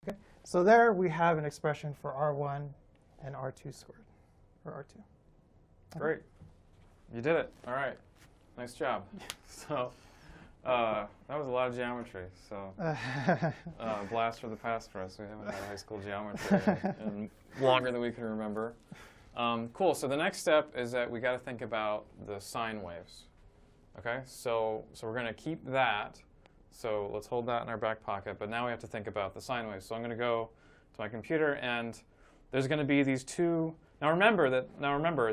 Okay. So there we have an expression for R1 and R2 squared, or R2. Okay. Great. You did it. All right. Nice job. So that was a lot of geometry. So blast for the past for us. We haven't had high school geometry in longer than we can remember. Cool. So the next step is that we got to think about the sine waves. Okay. So we're going to keep that. So let's hold that in our back pocket. But now we have to think about the sine waves. So I'm going to go to my computer, and there's going to be these two. Now remember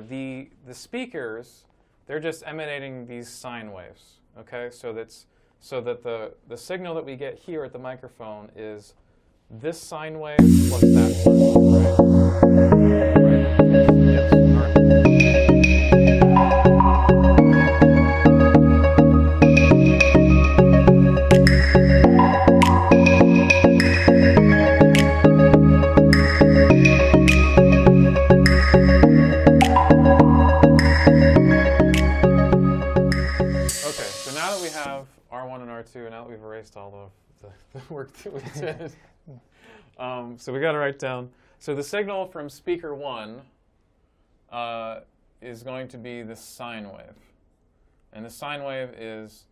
the speakers, they're just emanating these sine waves. Okay. So that the signal that we get here at the microphone is this sine wave plus that sine wave, right? Right? Yes. All right. And now that we've erased all the work that we did, so we got to write down. So the signal from speaker 1 is going to be the sine wave. And the sine wave is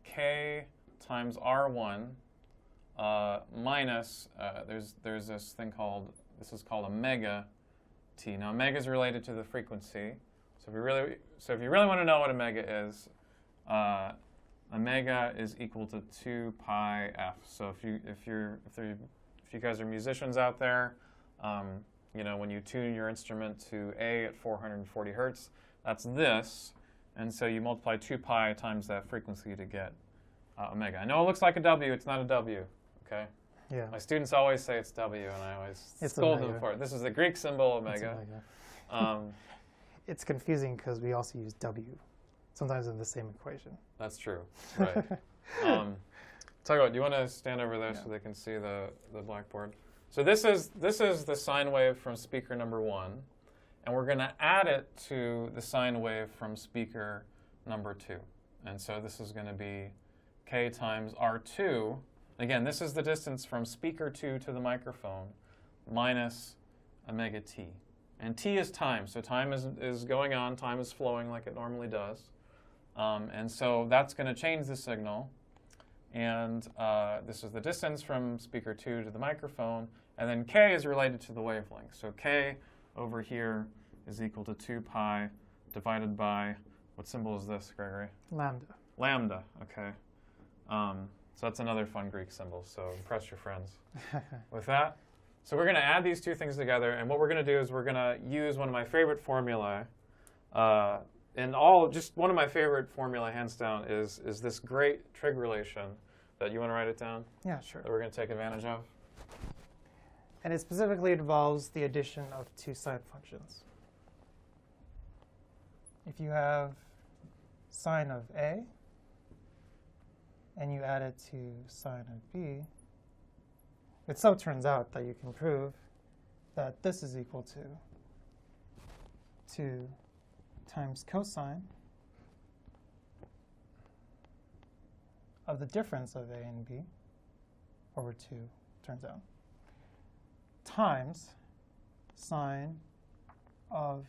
k times R1 minus, there's this thing called, this is called omega t. Now omega is related to the frequency. So if you really want to know what omega is, omega is equal to 2 pi f. So if you guys are musicians out there, you know, when you tune your instrument to A at 440 hertz, that's this, and so you multiply 2 pi times that frequency to get omega. I know it looks like a W. It's not a W. Okay. Yeah. My students always say it's W, and I always scold them for it. This is the Greek symbol omega. It's confusing because we also use W sometimes in the same equation. That's true. Right. Tell you what, do you want to stand over there so they can see the blackboard? So this is the sine wave from speaker number 1, and we're going to add it to the sine wave from speaker number 2. And so this is going to be k times R2. Again, this is the distance from speaker 2 to the microphone minus omega t. And t is time, so time is going on, time is flowing like it normally does. And so that's going to change the signal. And this is the distance from speaker 2 to the microphone. And then k is related to the wavelength. So k over here is equal to 2 pi divided by, what symbol is this, Gregory? Lambda. Lambda, okay. So that's another fun Greek symbol, so impress your friends with that. So we're going to add these two things together, and what we're going to do is we're going to use one of my favorite formulae. Just one of my favorite formulae, hands down, is this great trig relation that you want to write it down? Yeah, sure. That we're going to take advantage of. And it specifically involves the addition of two sine functions. If you have sine of A, and you add it to sine of B, it so turns out that you can prove that this is equal to 2 times cosine of the difference of A and B over 2, turns out, times sine of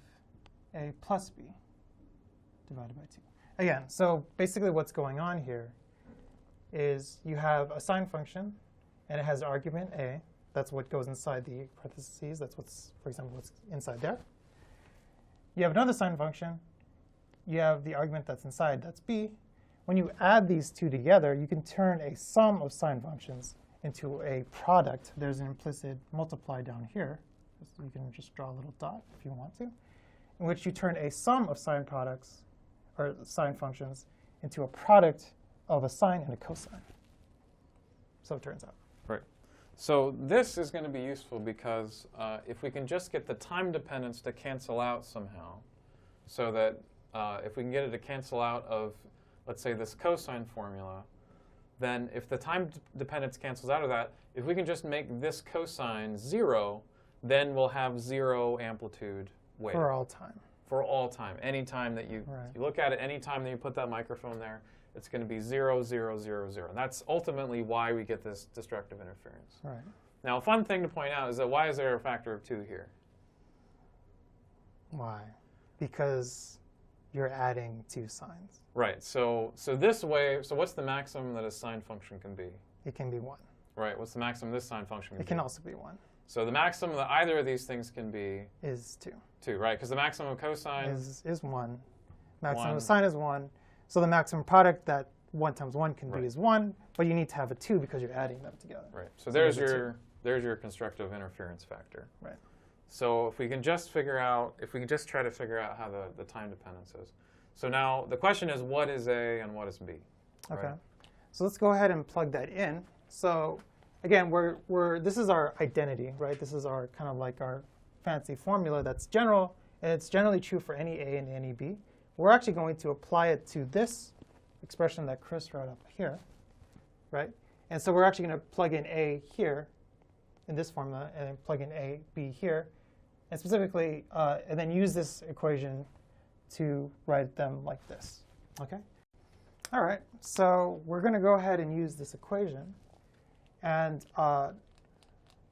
A plus B divided by 2. Again, so basically what's going on here is you have a sine function, and it has argument A. That's what goes inside the parentheses. That's what's, for example, what's inside there. You have another sine function. You have the argument that's inside, that's B. When you add these two together, you can turn a sum of sine functions into a product. There's an implicit multiply down here. So you can just draw a little dot if you want to, in which you turn a sum of sine products, or sine functions, into a product of a sine and a cosine. So it turns out. Right. So this is going to be useful because if we can just get the time dependence to cancel out somehow, so that if we can get it to cancel out of, let's say, this cosine formula, then if the time dependence cancels out of that, if we can just make this cosine 0, then we'll have 0 amplitude wave. For all time. For all time. Any time that you look at it, any time that you put that microphone there, it's going to be 0, 0, 0, 0. And that's ultimately why we get this destructive interference. Right. Now, a fun thing to point out is that why is there a factor of 2 here? Why? Because you're adding 2 sines. Right. So this wave, so what's the maximum that a sine function can be? It can be 1. Right. What's the maximum this sine function can be? It can also be 1. So the maximum that either of these things can be is 2. 2, right? Because the maximum of cosine is 1. Maximum 1. of sine is 1. So the maximum product that 1 times 1 can Right. be is 1, but you need to have a 2 because you're adding them together. Right. So there's your constructive interference factor. Right. So if we can just try to figure out how the time dependence is. So now the question is, what is A and what is B? Okay. Right? So let's go ahead and plug that in. So again, this is our identity, right? This is our kind of like our fancy formula that's general, and it's generally true for any A and any B. We're actually going to apply it to this expression that Chris wrote up here, right? And so we're actually going to plug in A here in this formula, and then plug in A, B here, and specifically, and then use this equation to write them like this, okay? All right, so we're going to go ahead and use this equation. And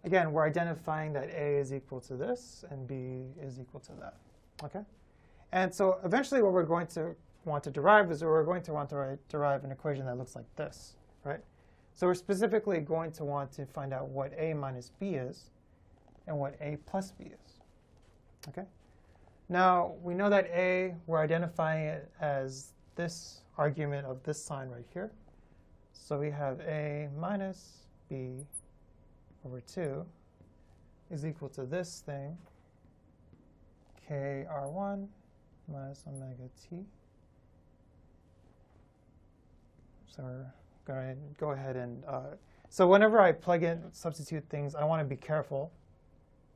again, we're identifying that A is equal to this, and B is equal to that, okay? And so eventually what we're going to want to derive is we're going to want to derive an equation that looks like this, right? So we're specifically going to want to find out what A minus B is and what A plus B is, okay? Now, we know that A, we're identifying it as this argument of this sign right here. So we have A minus B over 2 is equal to this thing, KR1 minus omega t. So we're going to go ahead and, so whenever I plug in, substitute things, I want to be careful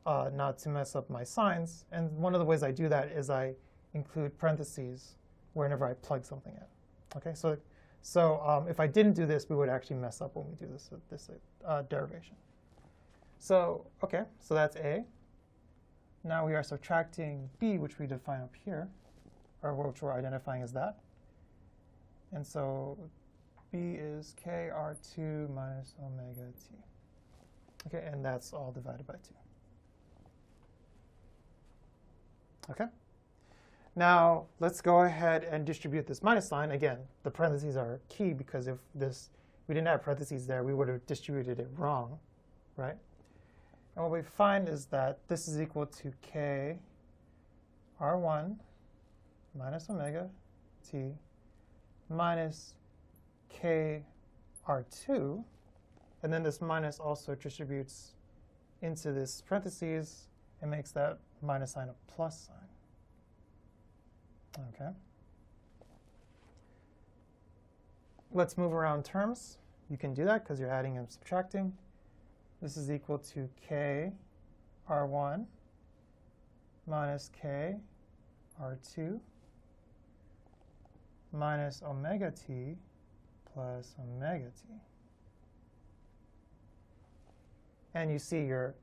not to mess up my signs. And one of the ways I do that is I include parentheses whenever I plug something in. Okay, so if I didn't do this, we would actually mess up when we do this derivation. So, okay, so that's A. Now we are subtracting B, which we define up here, or which we're identifying as that. And so B is KR2 minus omega t. Okay, and that's all divided by 2. Okay. Now let's go ahead and distribute this minus sign. Again, the parentheses are key because if we didn't have parentheses there, we would have distributed it wrong, right? And what we find is that this is equal to K R1 minus omega t minus K R2, and then this minus also distributes into this parentheses and makes that minus sign a plus sign. Okay. Let's move around terms. You can do that because you're adding and subtracting. This is equal to K R1 minus K R2 minus omega t plus omega t. And you see you're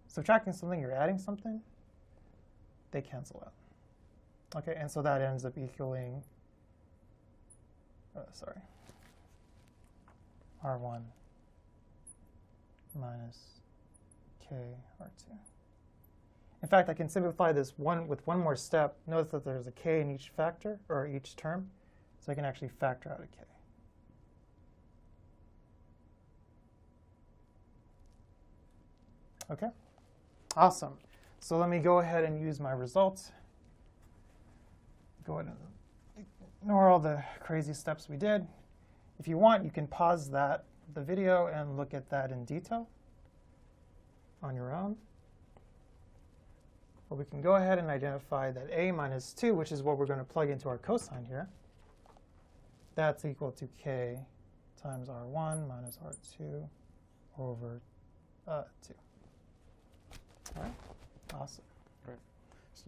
subtracting something, you're adding something, they cancel out. Okay, and so that ends up equaling, R1 minus K R2. In fact, I can simplify this with one more step. Notice that there's a K in each factor, or each term, so I can actually factor out a K. Okay, awesome. So let me go ahead and use my results. Go ahead and ignore all the crazy steps we did. If you want, you can pause the video and look at that in detail on your own. Or we can go ahead and identify that A minus 2, which is what we're going to plug into our cosine here, that's equal to K times R1 minus R2 over 2. All right, awesome. Great.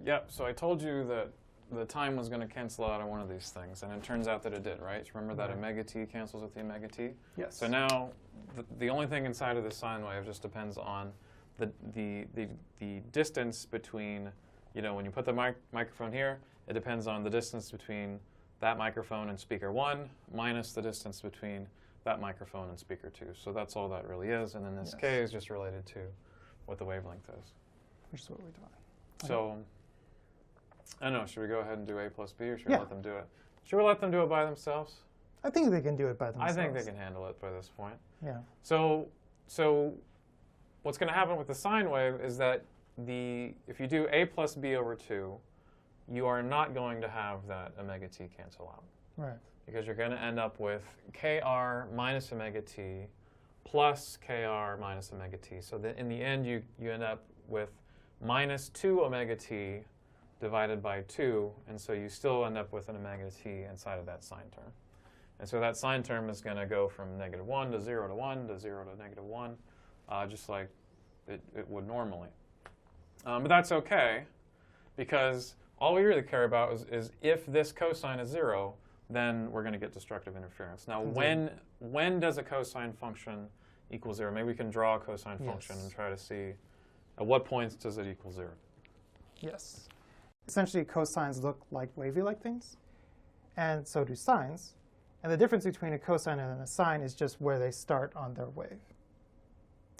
Yep, so I told you that the time was going to cancel out on one of these things, and it turns out that it did, right? Remember that omega t cancels with the omega t? Yes. So now the only thing inside of the sine wave just depends on the distance between, when you put the microphone here, it depends on the distance between that microphone and speaker 1 minus the distance between that microphone and speaker 2. So that's all that really is. And then this Yes. k is just related to what the wavelength is. Which is what we're doing. So, I don't know, should we go ahead and do A plus B, or should Yeah. we let them do it? Should we let them do it by themselves? I think they can do it by themselves. I think they can handle it by this point. Yeah. So what's going to happen with the sine wave is that if you do A plus B over 2, you are not going to have that omega t cancel out. Right. Because you're going to end up with kr minus omega t plus kr minus omega t. So that in the end, you end up with minus 2 omega t divided by 2, and so you still end up with an omega t inside of that sine term. And so that sine term is going to go from -1 to 0 to 1 to 0 to -1, just like it would normally. But that's okay, because all we really care about is if this cosine is 0, then we're going to get destructive interference. Now, when does a cosine function equal 0? Maybe we can draw a cosine function and try to see at what points does it equal 0. Yes. Essentially, cosines look like wavy-like things, and so do sines. And the difference between a cosine and a sine is just where they start on their wave.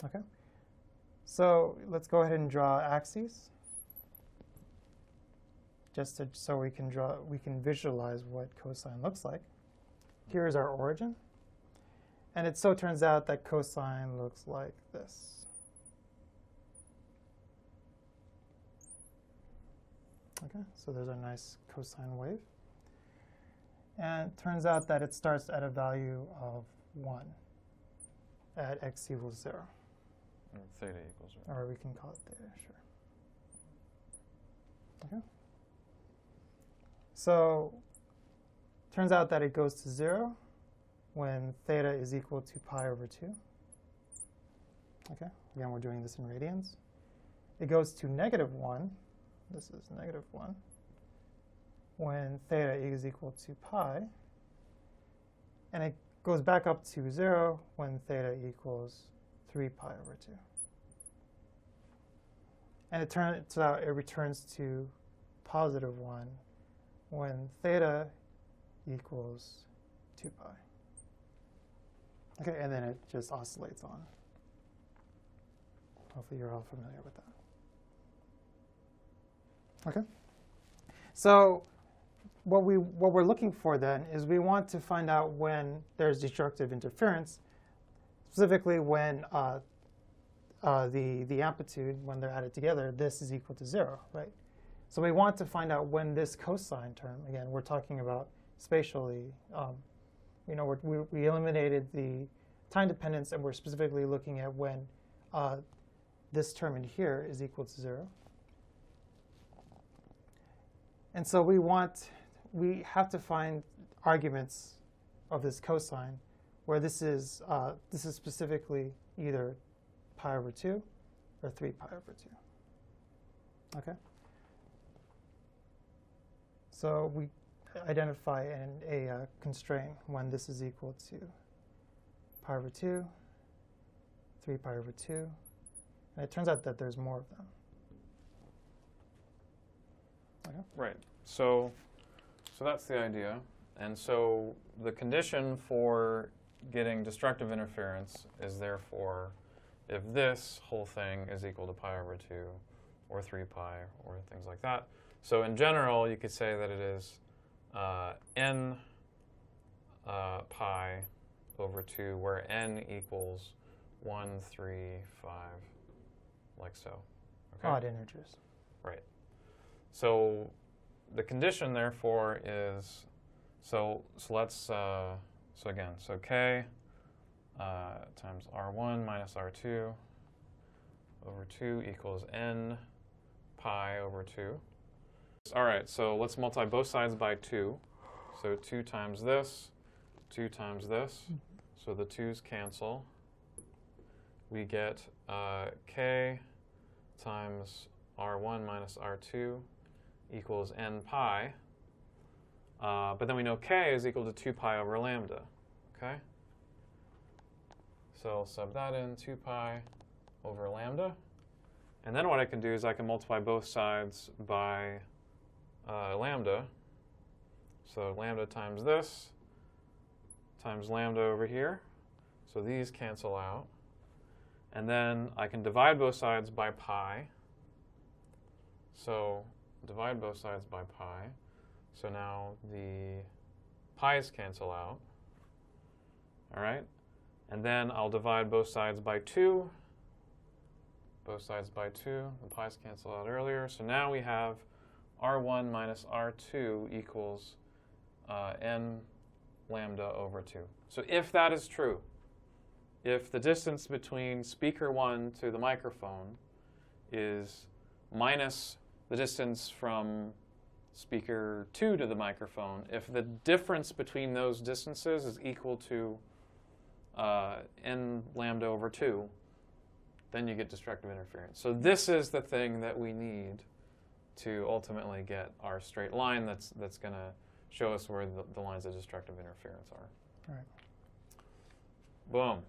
Okay? So let's go ahead and draw axes, just so we can visualize what cosine looks like. Here's our origin, and it so turns out that cosine looks like this. Okay, so there's a nice cosine wave. And it turns out that it starts at a value of 1 at x equals 0. And theta equals 0. Or we can call it theta, sure. Okay. So turns out that it goes to 0 when theta is equal to pi over 2. Okay, again, we're doing this in radians. It goes to -1. This is -1 when theta is equal to pi. And it goes back up to 0 when theta equals 3 pi over 2. And it turns out it returns to +1 when theta equals 2 pi. Okay, and then it just oscillates on. Hopefully you're all familiar with that. Okay. So what we're looking for then is we want to find out when there's destructive interference, specifically when the amplitude, when they're added together, this is equal to 0, right? So we want to find out when this cosine term, again, we're talking about spatially, we eliminated the time dependence, and we're specifically looking at when this term in here is equal to 0. And so we have to find arguments of this cosine where this is specifically either pi over 2 or 3 pi over 2. Okay? So we identify a constraint when this is equal to pi over 2, 3 pi over 2, and it turns out that there's more of them. Okay. Right. So that's the idea. And so the condition for getting destructive interference is therefore if this whole thing is equal to pi over 2 or 3 pi or things like that. So in general, you could say that it is n pi over 2, where n equals 1, 3, 5, like so. Okay? Odd integers. Right. So the condition, therefore, is so k times r1 minus r2 over 2 equals n pi over 2. All right, so let's multiply both sides by 2. So 2 times this, 2 times this. So the 2's cancel. We get k times r1 minus r2 equals n pi. But then we know k is equal to 2 pi over lambda. Okay? So I'll sub that in, 2 pi over lambda. And then what I can do is I can multiply both sides by lambda. So lambda times this times lambda over here. So these cancel out. And then I can divide both sides by pi. So divide both sides by pi. So now the pi's cancel out. All right? And then I'll divide both sides by 2. Both sides by 2. The pi's cancel out earlier. So now we have R1 minus R2 equals n lambda over 2. So if that is true, if the distance between speaker 1 to the microphone is minus the distance from speaker 2 to the microphone, if the difference between those distances is equal to n lambda over 2, then you get destructive interference. So this is the thing that we need to ultimately get our straight line that's going to show us where the lines of destructive interference are. All right. Boom.